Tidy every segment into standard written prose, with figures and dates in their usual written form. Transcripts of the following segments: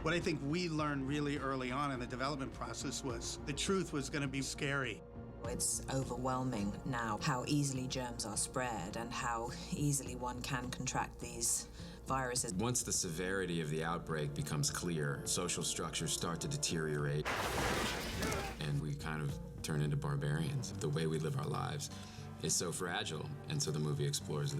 What I think we learned really early on in the development process was the truth was going to be scary. It's overwhelming now how easily germs are spread and how easily one can contract these viruses. Once the severity of the outbreak becomes clear, social structures start to deteriorate, and we kind of turn into barbarians. The way we live our lives is so fragile, and so the movie explores,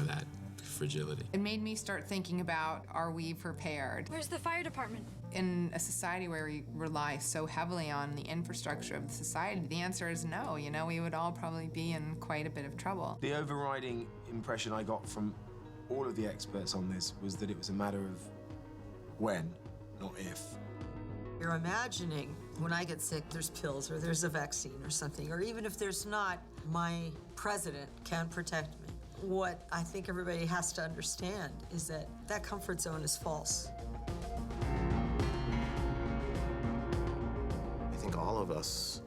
that fragility. It made me start thinking about, are we prepared? Where's the fire department? In a society where we rely so heavily on the infrastructure of the society, the answer is no. We would all probably be in quite a bit of trouble. The overriding impression I got from all of the experts on this was that it was a matter of when, not if. You're imagining when I get sick, there's pills or there's a vaccine or something, or even if there's not, my president can protect me. What I think everybody has to understand is that that comfort zone is false. I think all of us,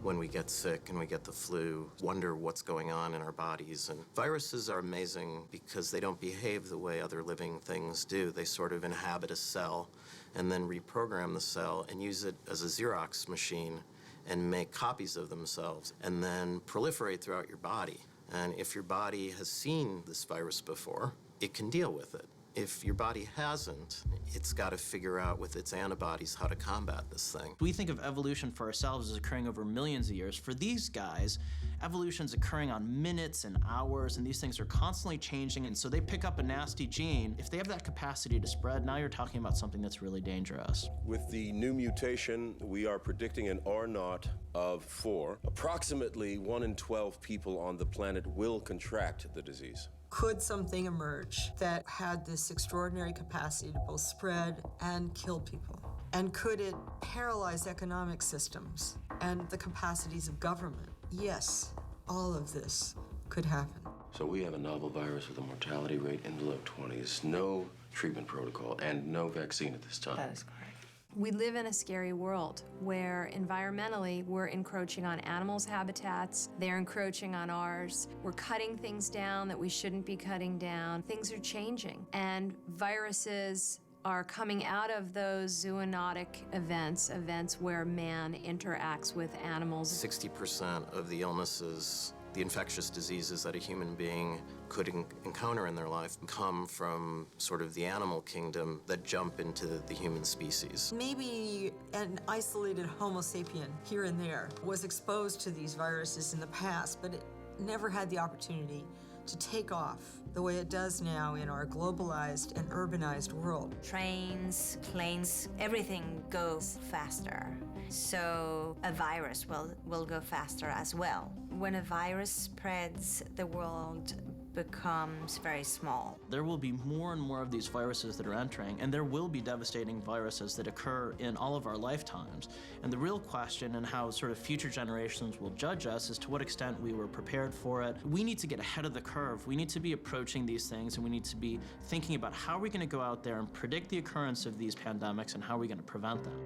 when we get sick and we get the flu, wonder what's going on in our bodies. And viruses are amazing because they don't behave the way other living things do. They sort of inhabit a cell and then reprogram the cell and use it as a Xerox machine and make copies of themselves and then proliferate throughout your body. And if your body has seen this virus before, it can deal with it. If your body hasn't, it's got to figure out with its antibodies how to combat this thing. We think of evolution for ourselves as occurring over millions of years. For these guys, evolution's occurring on minutes and hours, and these things are constantly changing, and so they pick up a nasty gene. If they have that capacity to spread, now you're talking about something that's really dangerous. With the new mutation, we are predicting an R0 of 4. Approximately 1 in 12 people on the planet will contract the disease. Could something emerge that had this extraordinary capacity to both spread and kill people? And could it paralyze economic systems and the capacities of government? Yes, all of this could happen. So we have a novel virus with a mortality rate in the low 20s, no treatment protocol, and no vaccine at this time. That is correct. We live in a scary world where environmentally we're encroaching on animals' habitats, they're encroaching on ours, we're cutting things down that we shouldn't be cutting down. Things are changing, and viruses are coming out of those zoonotic events where man interacts with animals. 60% of the illnesses, the infectious diseases that a human being could encounter in their life come from sort of the animal kingdom that jump into the human species. Maybe an isolated Homo sapien here and there was exposed to these viruses in the past, but it never had the opportunity to take off the way it does now in our globalized and urbanized world. Trains, planes, everything goes faster. So a virus will go faster as well. When a virus spreads, the world becomes very small. There will be more and more of these viruses that are entering, and there will be devastating viruses that occur in all of our lifetimes. And the real question, and how sort of future generations will judge us, is to what extent we were prepared for it. We need to get ahead of the curve. We need to be approaching these things, and we need to be thinking about how are we going to go out there and predict the occurrence of these pandemics, and how are we going to prevent them.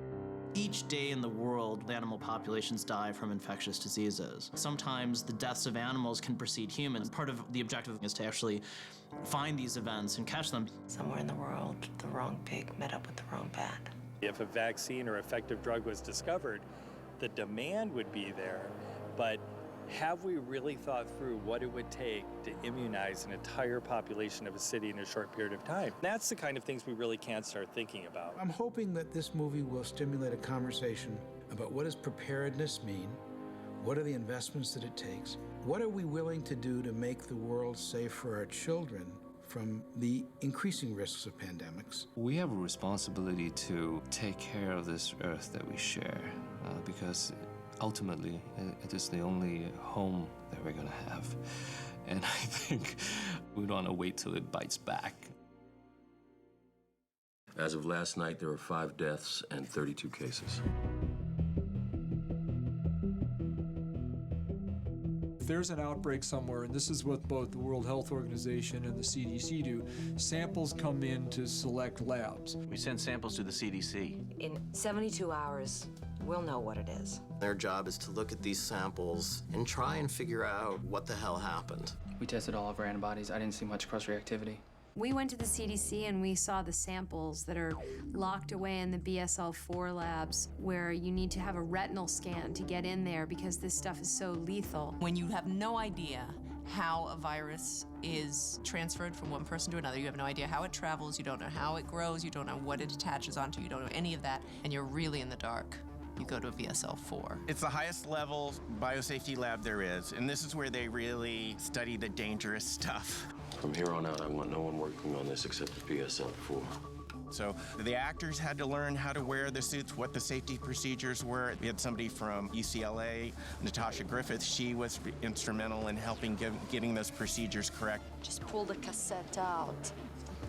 Each day in the world, animal populations die from infectious diseases. Sometimes the deaths of animals can precede humans. Part of the objective is to actually find these events and catch them. Somewhere in the world, the wrong pig met up with the wrong bat. If a vaccine or effective drug was discovered, the demand would be there, but have we really thought through what it would take to immunize an entire population of a city in a short period of time? That's the kind of things we really can't start thinking about. I'm hoping that this movie will stimulate a conversation about what does preparedness mean, what are the investments that it takes, what are we willing to do to make the world safe for our children from the increasing risks of pandemics. We have a responsibility to take care of this earth that we share because ultimately, it is the only home that we're gonna have. And I think we don't wanna wait till it bites back. As of last night, there were 5 deaths and 32 cases. If there's an outbreak somewhere, and this is what both the World Health Organization and the CDC do, samples come in to select labs. We send samples to the CDC. In 72 hours, we'll know what it is. Their job is to look at these samples and try and figure out what the hell happened. We tested all of our antibodies. I didn't see much cross-reactivity. We went to the CDC and we saw the samples that are locked away in the BSL-4 labs where you need to have a retinal scan to get in there because this stuff is so lethal. When you have no idea how a virus is transferred from one person to another, you have no idea how it travels, you don't know how it grows, you don't know what it attaches onto, you don't know any of that, and you're really in the dark, you go to a BSL-4. It's the highest level biosafety lab there is, and this is where they really study the dangerous stuff. From here on out, I want no one working on this except the BSL-4. So the actors had to learn how to wear the suits, what the safety procedures were. We had somebody from UCLA, Natasha Griffith. She was instrumental in helping getting those procedures correct. Just pull the cassette out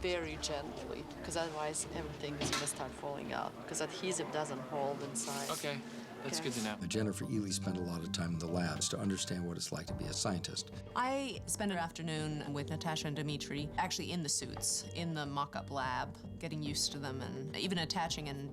very gently, because otherwise everything is going to start falling out, because adhesive doesn't hold inside. Okay. That's good to know. Jennifer Ely spent a lot of time in the labs to understand what it's like to be a scientist. I spent an afternoon with Natasha and Dimitri, actually in the suits, in the mock-up lab, getting used to them, and even attaching and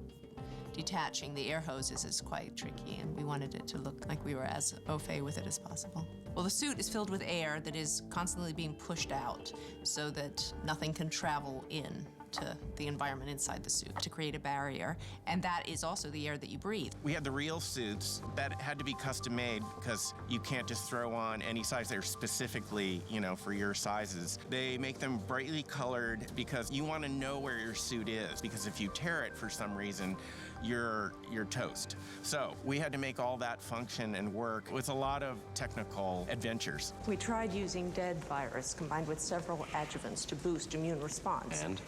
detaching the air hoses is quite tricky, and we wanted it to look like we were as au fait with it as possible. Well, the suit is filled with air that is constantly being pushed out so that nothing can travel in to the environment inside the suit to create a barrier, and that is also the air that you breathe. We had the real suits that had to be custom made because you can't just throw on any size. They're specifically, for your sizes. They make them brightly colored because you want to know where your suit is, because if you tear it for some reason, you're toast. So we had to make all that function and work with a lot of technical adventures. We tried using dead virus combined with several adjuvants to boost immune response. And?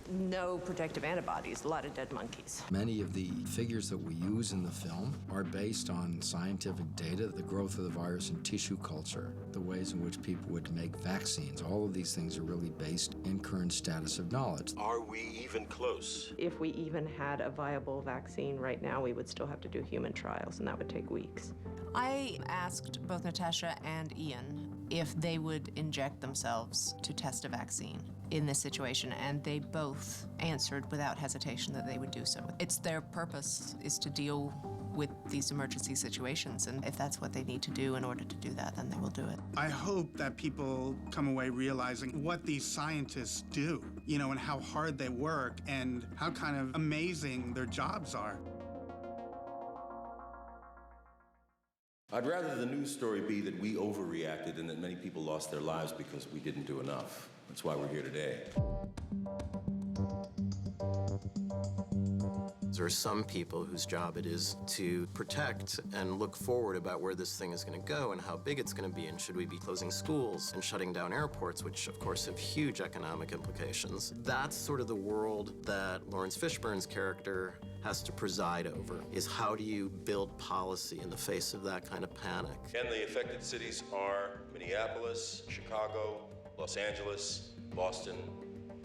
No protective antibodies, a lot of dead monkeys. Many of the figures that we use in the film are based on scientific data, the growth of the virus in tissue culture, the ways in which people would make vaccines. All of these things are really based in current status of knowledge. Are we even close? If we even had a viable vaccine right now, we would still have to do human trials, and that would take weeks. I asked both Natasha and Ian if they would inject themselves to test a vaccine in this situation, and they both answered without hesitation that they would do so. It's their purpose is to deal with these emergency situations, and if that's what they need to do in order to do that, then they will do it. I hope that people come away realizing what these scientists do, and how hard they work and how kind of amazing their jobs are. I'd rather the news story be that we overreacted and that many people lost their lives because we didn't do enough. That's why we're here today. There are some people whose job it is to protect and look forward about where this thing is going to go and how big it's going to be, and should we be closing schools and shutting down airports, which of course have huge economic implications. That's sort of the world that Laurence Fishburne's character has to preside over, is how do you build policy in the face of that kind of panic. And the affected cities are Minneapolis, Chicago, Los Angeles, Boston,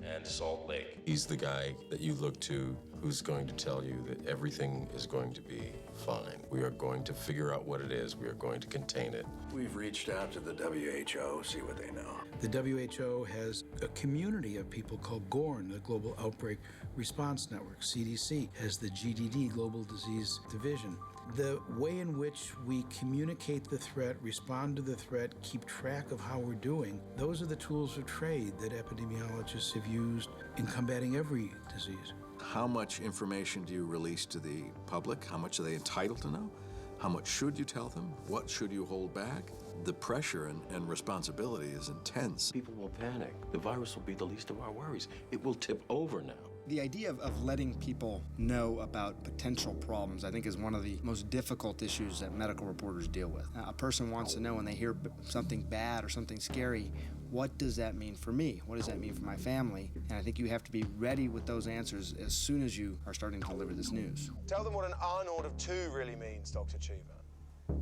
and Salt Lake. He's the guy that you look to who's going to tell you that everything is going to be fine. We are going to figure out what it is. We are going to contain it. We've reached out to the WHO, see what they know. The WHO has a community of people called GORN, the Global Outbreak Response Network. CDC has the GDD, Global Disease Division. The way in which we communicate the threat, respond to the threat, keep track of how we're doing, those are the tools of trade that epidemiologists have used in combating every disease. How much information do you release to the public? How much are they entitled to know? How much should you tell them? What should you hold back? The pressure and responsibility is intense. People will panic. The virus will be the least of our worries. It will tip over now. The idea of letting people know about potential problems, I think, is one of the most difficult issues that medical reporters deal with. A person wants to know when they hear something bad or something scary, what does that mean for me? What does that mean for my family? And I think you have to be ready with those answers as soon as you are starting to deliver this news. Tell them what an Arnold of 2 really means, Dr. Cheever.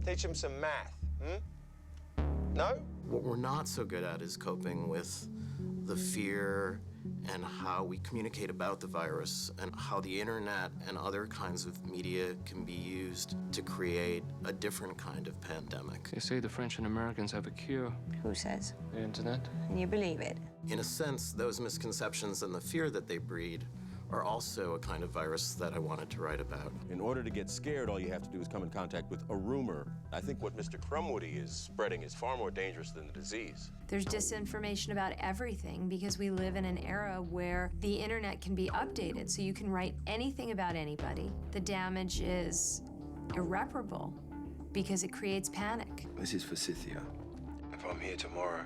Teach them some math, No? What we're not so good at is coping with the fear and how we communicate about the virus and how the internet and other kinds of media can be used to create a different kind of pandemic. They say the French and Americans have a cure. Who says? The internet. And you believe it? In a sense, those misconceptions and the fear that they breed are also a kind of virus that I wanted to write about. In order to get scared, all you have to do is come in contact with a rumor. I think what Mr. Krumwiede is spreading is far more dangerous than the disease. There's disinformation about everything because we live in an era where the internet can be updated, so you can write anything about anybody. The damage is irreparable because it creates panic. This is for Scythia. If I'm here tomorrow,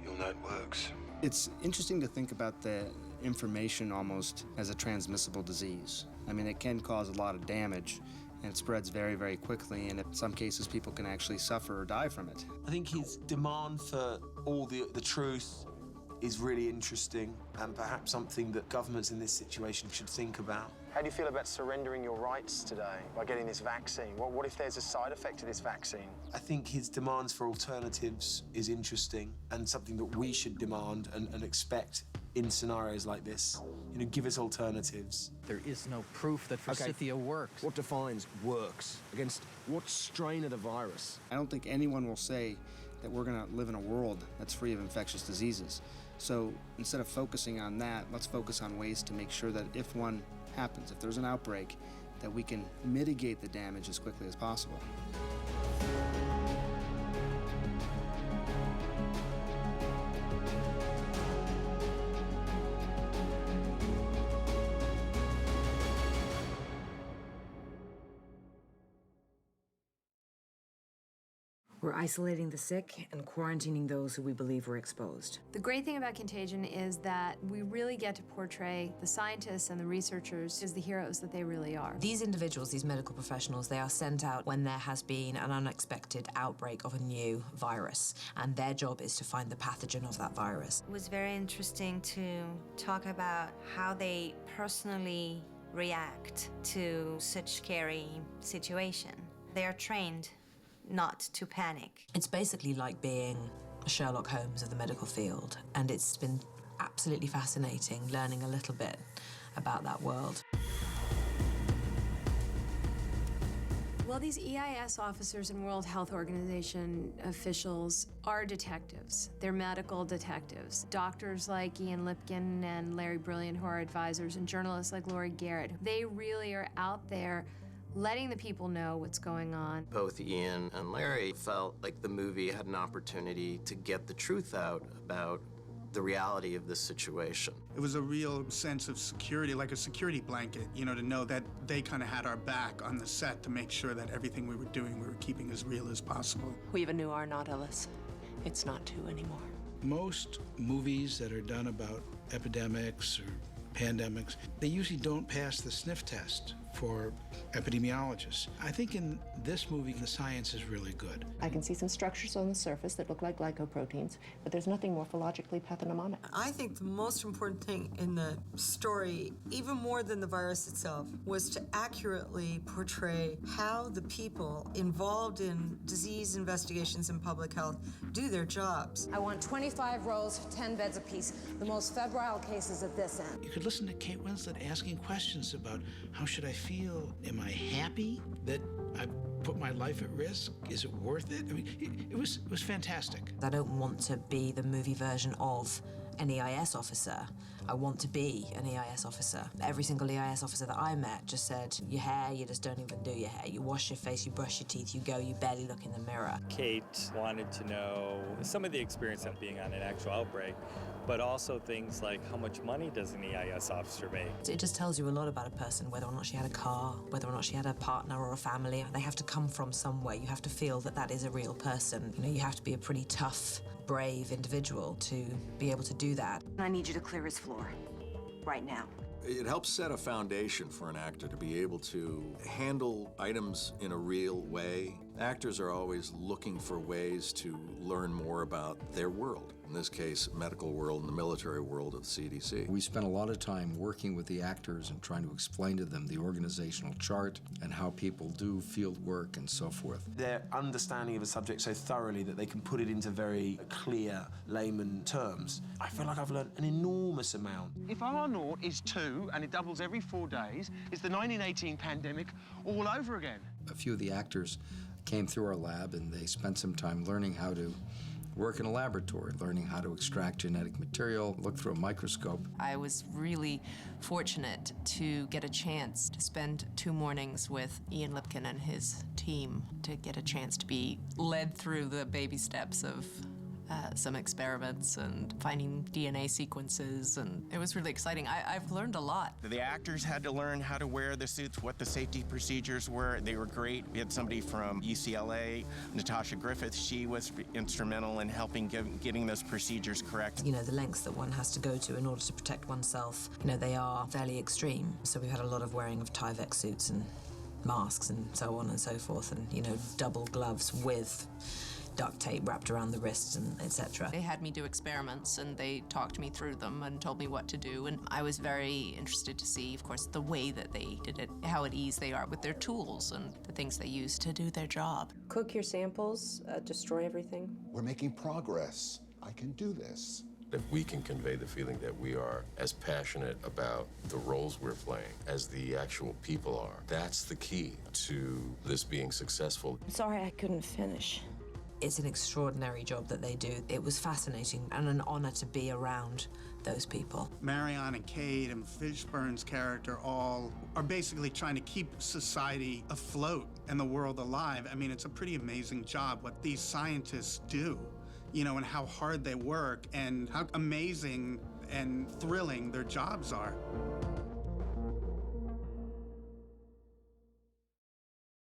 you'll know it works. It's interesting to think about the information almost as a transmissible disease. I mean, it can cause a lot of damage, and it spreads very, very quickly, and in some cases, people can actually suffer or die from it. I think his demand for all the truth is really interesting and perhaps something that governments in this situation should think about. How do you feel about surrendering your rights today by getting this vaccine? What if there's a side effect to this vaccine? I think his demands for alternatives is interesting and something that we should demand and expect in scenarios like this. You know, give us alternatives. There is no proof that Forsythia works. What defines works? Against what strain of the virus? I don't think anyone will say that we're going to live in a world that's free of infectious diseases. So instead of focusing on that, let's focus on ways to make sure that if one happens, if there's an outbreak, that we can mitigate the damage as quickly as possible. We're isolating the sick and quarantining those who we believe were exposed. The great thing about Contagion is that we really get to portray the scientists and the researchers as the heroes that they really are. These individuals, these medical professionals, they are sent out when there has been an unexpected outbreak of a new virus, and their job is to find the pathogen of that virus. It was very interesting to talk about how they personally react to such scary situation. They are trained not to panic. It's basically like being Sherlock Holmes of the medical field, and it's been absolutely fascinating learning a little bit about that world. Well, these EIS officers and World Health Organization officials are detectives. They're medical detectives. Doctors like Ian Lipkin and Larry Brilliant, who are advisors, and journalists like Laurie Garrett. They really are out there letting the people know what's going on. Both Ian and Larry felt like the movie had an opportunity to get the truth out about the reality of this situation. It was a real sense of security, like a security blanket, you know, to know that they kind of had our back on the set to make sure that everything we were doing, we were keeping as real as possible. We even knew our not Ellis. It's not two anymore. Most movies that are done about epidemics or pandemics, they usually don't pass the sniff test for epidemiologists. I think in this movie, the science is really good. I can see some structures on the surface that look like glycoproteins, but there's nothing morphologically pathognomonic. I think the most important thing in the story, even more than the virus itself, was to accurately portray how the people involved in disease investigations and public health do their jobs. I want 25 rows, 10 beds apiece, the most febrile cases at this end. You could listen to Kate Winslet asking questions about how should I feel? Am I happy that I put my life at risk? Is it worth it? I mean, it was fantastic. I don't want to be the movie version of an EIS officer. I want to be an EIS officer. Every single EIS officer that I met just said, your hair, you just don't even do your hair. You wash your face, you brush your teeth, you go, you barely look in the mirror. Kate wanted to know some of the experience of being on an actual outbreak, but also things like how much money does an EIS officer make? It just tells you a lot about a person, whether or not she had a car, whether or not she had a partner or a family. They have to come from somewhere. You have to feel that that is a real person. You know, you have to be a pretty tough, brave individual to be able to do that. I need you to clear his floor, right now. It helps set a foundation for an actor to be able to handle items in a real way. Actors are always looking for ways to learn more about their world. In this case, medical world and the military world of the CDC. We spent a lot of time working with the actors and trying to explain to them the organizational chart and how people do field work and so forth. Their understanding of a subject so thoroughly that they can put it into very clear layman terms. I feel like I've learned an enormous amount. If R0 is 2 and it doubles every 4 days, it's the 1918 pandemic all over again. A few of the actors came through our lab and they spent some time learning how to work in a laboratory, learning how to extract genetic material, look through a microscope. I was really fortunate to get a chance to spend 2 mornings with Ian Lipkin and his team, to get a chance to be led through the baby steps of some experiments and finding DNA sequences, and it was really exciting. I've learned a lot. The actors had to learn how to wear the suits, what the safety procedures were. They were great. We had somebody from UCLA, Natasha Griffith. She was instrumental in helping getting those procedures correct. You know, the lengths that one has to go to in order to protect oneself, you know, they are fairly extreme. So we've had a lot of wearing of Tyvek suits and masks and so on and so forth, and, you know, double gloves with duct tape wrapped around the wrists and etc. They had me do experiments and they talked me through them and told me what to do, and I was very interested to see, of course, the way that they did it, how at ease they are with their tools and the things they use to do their job. Cook your samples, destroy everything. We're making progress. I can do this. If we can convey the feeling that we are as passionate about the roles we're playing as the actual people are, that's the key to this being successful. Sorry I couldn't finish. It's an extraordinary job that they do. It was fascinating and an honor to be around those people. Marion and Kate and Fishburne's character all are basically trying to keep society afloat and the world alive. I mean, it's a pretty amazing job what these scientists do, you know, and how hard they work and how amazing and thrilling their jobs are.